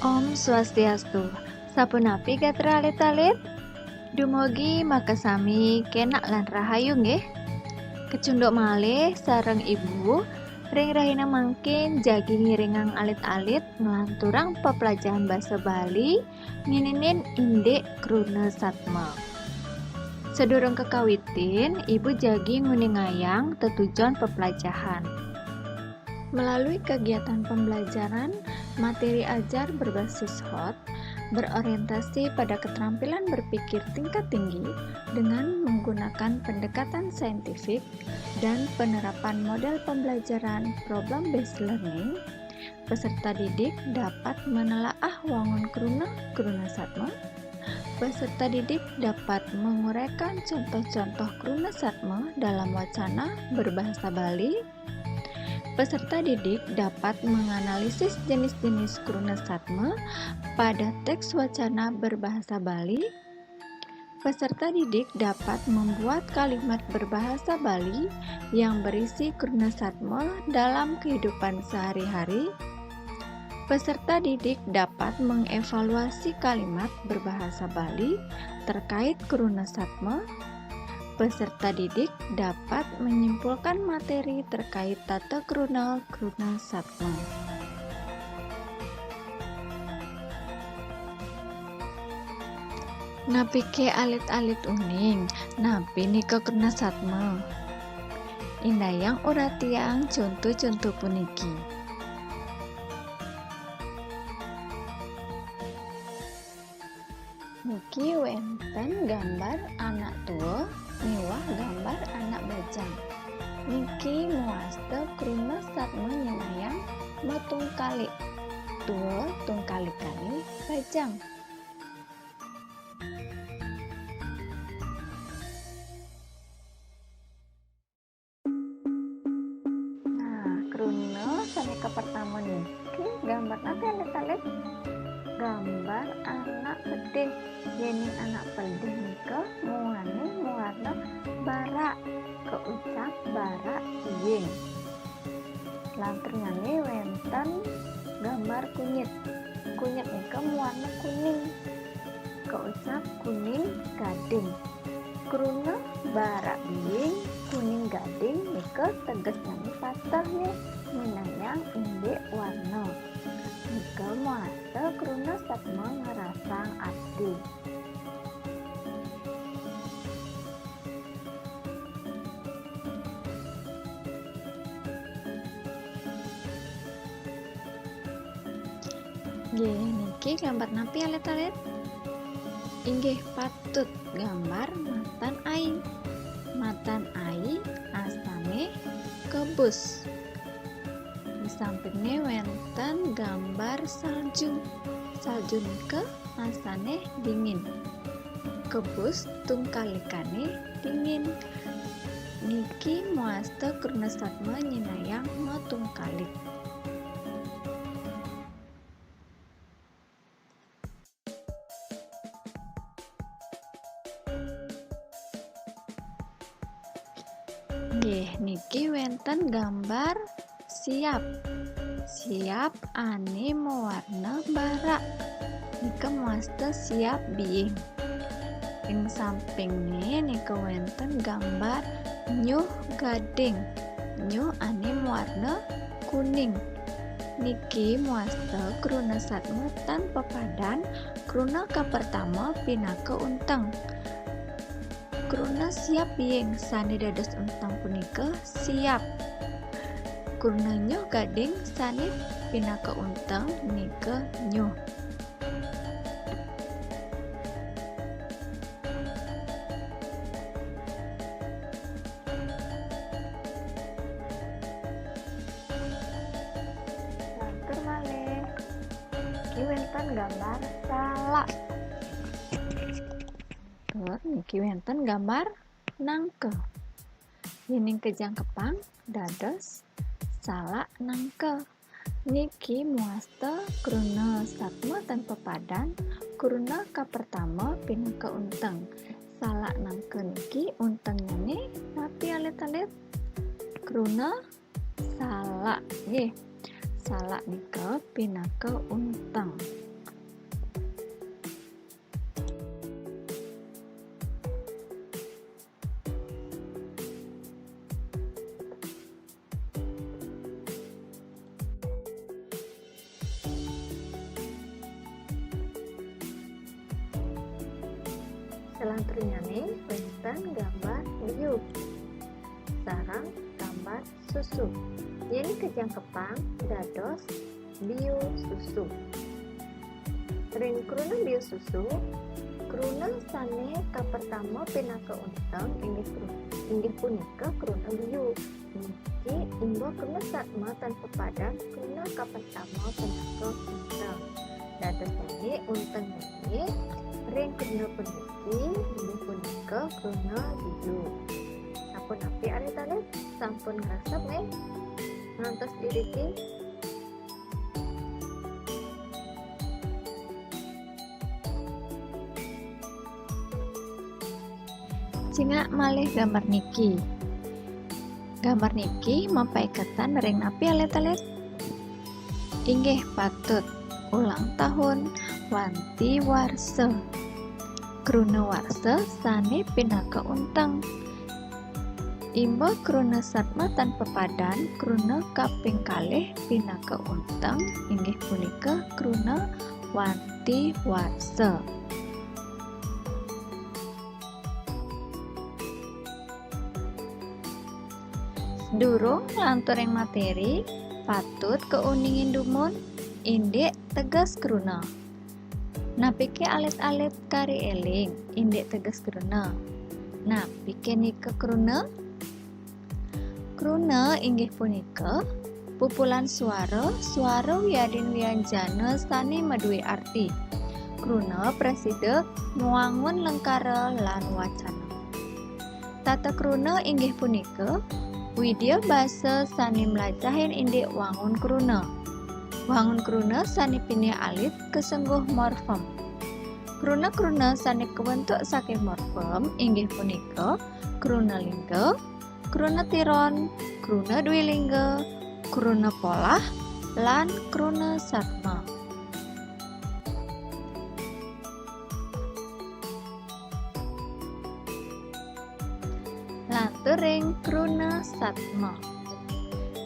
Om Swastiastu, sapunapi gatra alit-alit, dumugi makasami kenak lan rahayu nggih. Kecunduk malih sareng ibu, ring rahina mangkin jagi ngiringang alit-alit ngelanturang pepelajaran basa Bali ngininin indik kruna satma. Sedurung kekawitin, ibu jagi nguningayang tetujuan pepelajaran. Melalui kegiatan pembelajaran, materi ajar berbasis HOT berorientasi pada keterampilan berpikir tingkat tinggi dengan menggunakan pendekatan saintifik dan penerapan model pembelajaran problem-based learning. Peserta didik dapat menelaah wangun kruna satma. Peserta didik dapat menguraikan contoh-contoh kruna satma dalam wacana berbahasa Bali. Peserta didik dapat menganalisis jenis-jenis kruna satma pada teks wacana berbahasa Bali. Peserta didik dapat membuat kalimat berbahasa Bali yang berisi kruna satma dalam kehidupan sehari-hari. Peserta didik dapat mengevaluasi kalimat berbahasa Bali terkait kruna satma. Peserta didik dapat menyimpulkan materi terkait tata kruna satma. Napike alit-alit uning, napi nika kruna satma. Indayang uratiang contoh-contoh puniki. Niki wenten gambar anak tua miwah gambar anak bajang. Niki muaste kruna satma nyenayang matungkali tua tungkali-kali bajang. Nah, kruna saneka pertama niki gambar apa alit-alit? Gambar anak pedih. Yening anak pedih nika muwarna barak, keucap barak iying. Lanternyane wenten gambar kunyit. Kunyit nika muwarna kuning, keucap kuning gading. Kruna barak iying kuning gading nika teges nami patahnya minayang indik warna. Nika muaste kruna satma ngerasang abdi. Niki gambar napi alit-alit? Inggih patut gambar matan ai. Matan ai astane kebus. Di sampingnya wenten gambar salju. Salju nika astane dingin. Kebus tungkalikane dingin. Niki muaste kruna satma nyinayang matungkalik. Niki wenten gambar siap. Siap ane mewarna barak. Nika muaste siap biing. Ing sampingnya nika wenten gambar nyuh gading. Nyuh ane mewarna kuning. Niki muaste kruna satma tanpa padan kruna kapertama pinaka unteng. Kruna siap biing sane dados untang punika siap. Kruna nyuh gading sane pinaka untang nika nyuh. Lantur malih. Iki wenten gambar salak. Niki wenten gambar nangke. Yening kejang kepang dados salak nangke. Niki muaste kruna satma tanpa padan kruna kapertama pinaka unteng. Salak nangke niki untengnyane napi alit-alit? Kruna salak nggih. Salak nika pinaka unteng. salanturnyane wonten gambar biu sareng gambar susu. Yen kejangkepang dados biu susu. Ring kruna biu susu, kruna sane kapertama pinaka untang inggih punika kruna biu. Niki inggo kruna satma tanpa padan kruna kapertama pinaka untang. Dados sane untang niki ring kruna puniki inggih punika kruna biu. Sampun api alit-alit, sampun ngrasep ngantos diriki. Cingak malih gambar niki. Gambar niki mampaiketan ring napi alit-alit. Inggih patut ulang tahun wanti warsa. Kruna warsa sane pinaka untang. Imba kruna satma tanpa padan kruna kaping kalih pinaka untang inggih punika kruna wanti warsa. Durung lanturing materi patut keuningin dumun indik tegas kruna. Napike alit-alit kari eling indik tegas kruna. Napike nika kruna. Kruna inggih punika pupulan swara wiyadin wianjana sane maduwe arti. Kruna prasideg ngwangun lengkara lan wacana. Tata kruna inggih punika widya basa sane mlajahin indik wangun kruna. Wangun kruna sane pinih alit kesengguh morfem. Kruna-kruna sane kebentuk saking morfem inggih punika kruna lingga, kruna tiron, kruna dwilingga, kruna polah, lan kruna satma. Lanturing kruna satma.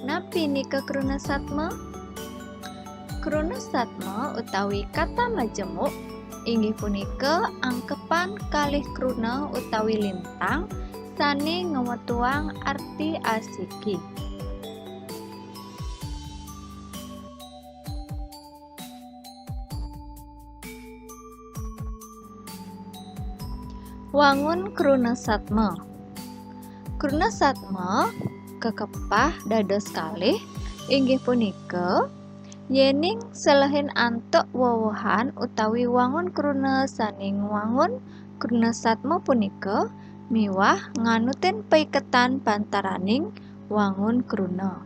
Napi nika kruna satma? Kruna satma utawi kata majemuk inggih punika angkepan kalih kruna utawi lintang sane ngewetuang arti asiki. Wangun kruna satma. Kruna satma kekepah dados kalih inggih punika yening selehin antuk wowohan utawi wangun kruna saning wangun kruna satma punika miwah nganutin paiketan pantaraning wangun kruna.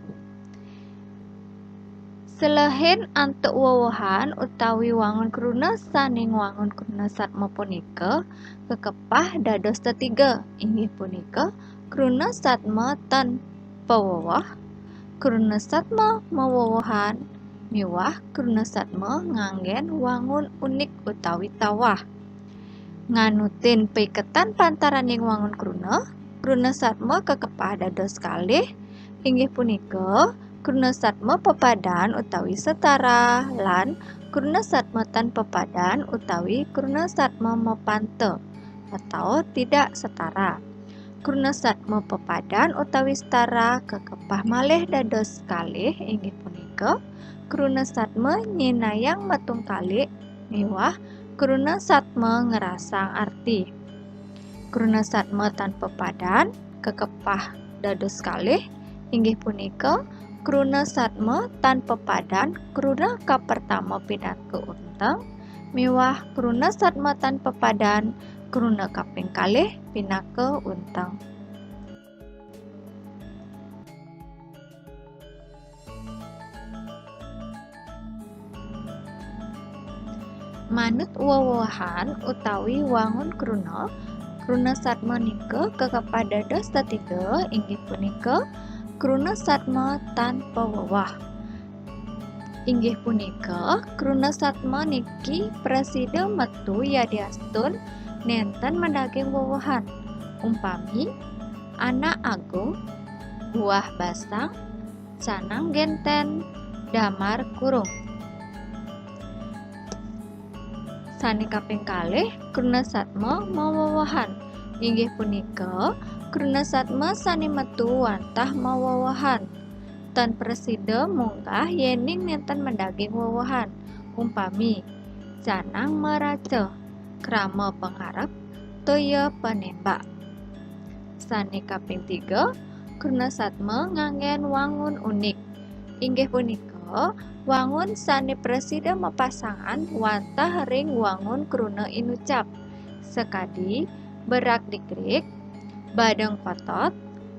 Selehin antuk wowohan utawi wangun kruna saning wangun kruna satma punika kekepah dados tetiga inggih punika kruna satma tanpa wowah, kruna satma mawowohan, miwah kruna satma nganggen wangun unik utawi tawah. Nganutin paiketan pantaraning wangun kruna satma kekepah dados kalih inggih punika kruna satma pepadan utawi setara lan kruna satma tanpa padan utawi kruna satma mepante atau tidak setara. Kruna satma pepadan utawi setara kekepah malih dados kalih inggih punika kruna satma nyinayang matungkalik miwah kruna satma ngerasang arti. Kruna satma tanpa padan kekepah dados kalih inggih punika kruna satma tanpa padan kruna kapertama pinaka untang miwah kruna satma tanpa padan kruna kaping kalih pinaka untang. Manut wowohan utawi wangun kruna satma nika kekepah dados tetiga inggih punika kruna satma tanpa wowah. Inggih punika kruna satma niki presida metu yadiastun nenten mendaging wowohan umpami anak agung, buah basang, canang genten, damar kurung. Sani kaping kalih Kruna Satma mawawahan. Inggih punika Kruna Satma sani metu wantah mawawahan. Tan presida munggah yening nenten mendaging wawahan. Umpami janang meraja, krama pengarep, toya penembak. Sani kaping 3 Kruna Satma nganggen wangun unik. Inggih punika wangun sani presida mepasangan wantah ring wangun Kruna Inucap. Sekadi berak dikrik, badeng potot,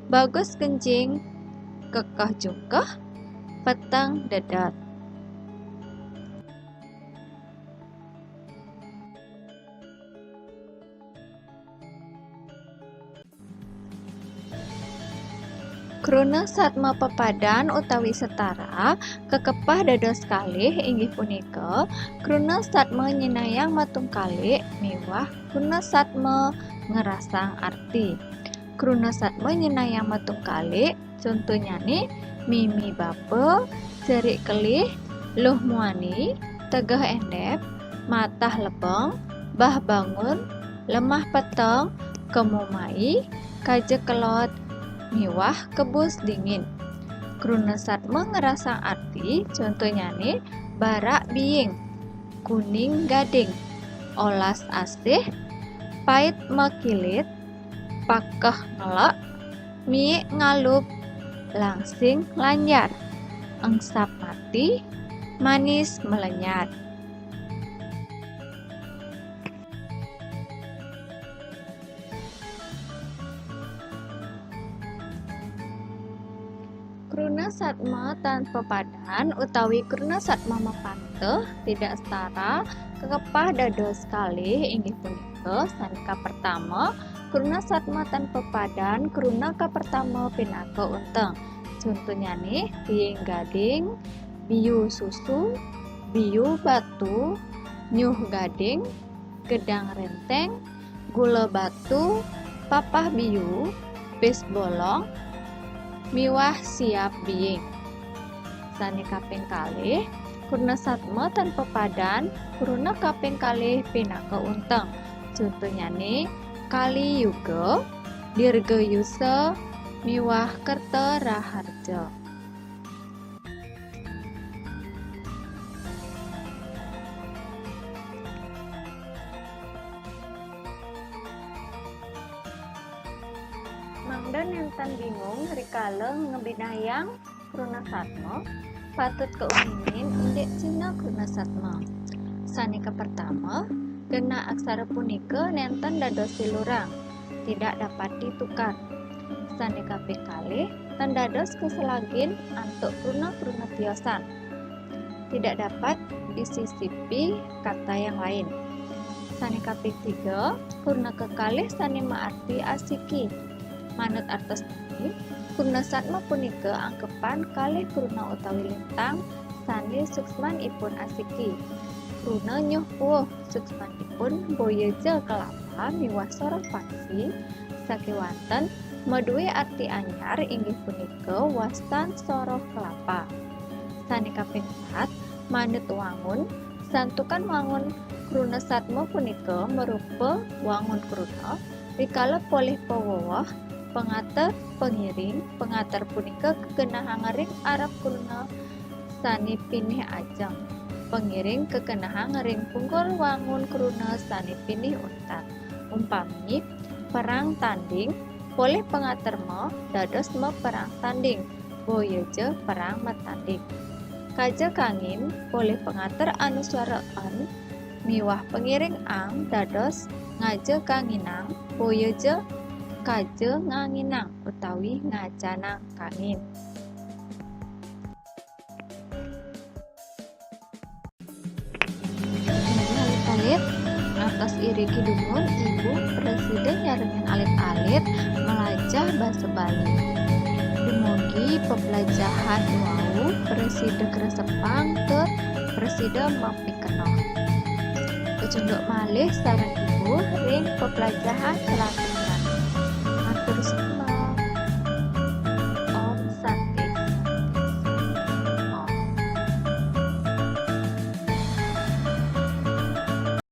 bagus kencing, kekeh jungkeh, peteng dedet. Kruna Satma pepadan utawi setara kekepah dados kalih inggih punika Kruna Satma nyinayang matung kalih miwah Kruna Satma ngerasang arti. Kruna Satma nyinayang matung kalih contohnya nih mimi bape, jerik kelih, luh muani, tegah endep, matah lebeng, bah bangun, lemah peteng, kemumai, kaje kelot, miwah kebus dingin. Kruna Satma ngerasang arti contohnya nih barak biing, kuning gading, olas asih, pait mekilit, pakeh ngelak, mie ngalup, langsing lanyar, engsap mati, manis melenyat. Kruna Satma tanpa padan utawi Kruna Satma mepanteh tidak setara kekepah dados kalih inggih punika sanika pertama Kruna Satma tanpa padan Kruna kapertama pinaka unteng. Contohnya nih biing gading, biu susu, biu batu, nyuh gading, gedang renteng, gula batu, papah biu, pis bolong, miwah siap biing. Sani kaping kalih Kruna Satma tanpa padan Kruna kaping kalih pinaka unteng. Contohnya nih kali yuga, dirga yusa, miwah kerta raharja. Mangda nenten bingung rikala ngebinayang Kruna Satma patut keumimin indek Cina Kruna Satma. Sanika pertama gena aksara punika nenten dados silurang tidak dapat ditukar. Sanika kaping kalih tan dados keselagin antuk kruna-kruna tiosan tidak dapat disisipi kata yang lain. Sanika kaping 3 Kruna kekalih sani maarti asiki. Manut artos ini, Kruna Satma punika angkepan kalih kruna utawi lintang sani suksmanipun asiki. Kruna nyuh puuh suksmanipun boyeja kelapa miwah sora paksi sakiwanten maduwe arti anyar inggih punika wastan soroh kelapa. Sani kaping 4 manut wangun santukan wangun Kruna Satma punika merupa wangun kruna rikala polih pawawah pengater pengiring pengater punika kekenahan ngering Arab kruna sani pinih ajeng pengiring kekenahan ngering punggul wangun kruna sani pinih untan. Umpami perang tanding polih pengater mo dados me perang tanding boyeje perang metanding. Kaja kangin polih pengater anu swaraan miwah pengiring ang dados ngaje kanginang boyeje kaje nganginang utawi ngacanang kangin. Alit-alit atas iri kidumun ibu presiden nyarengan alit-alit melajah basa Bali. Dumugi pembelajahan wau presiden Kresepang ke presiden mapikenoh. Kecunduk malih sareng ibu ring pembelajahan selanjutnya.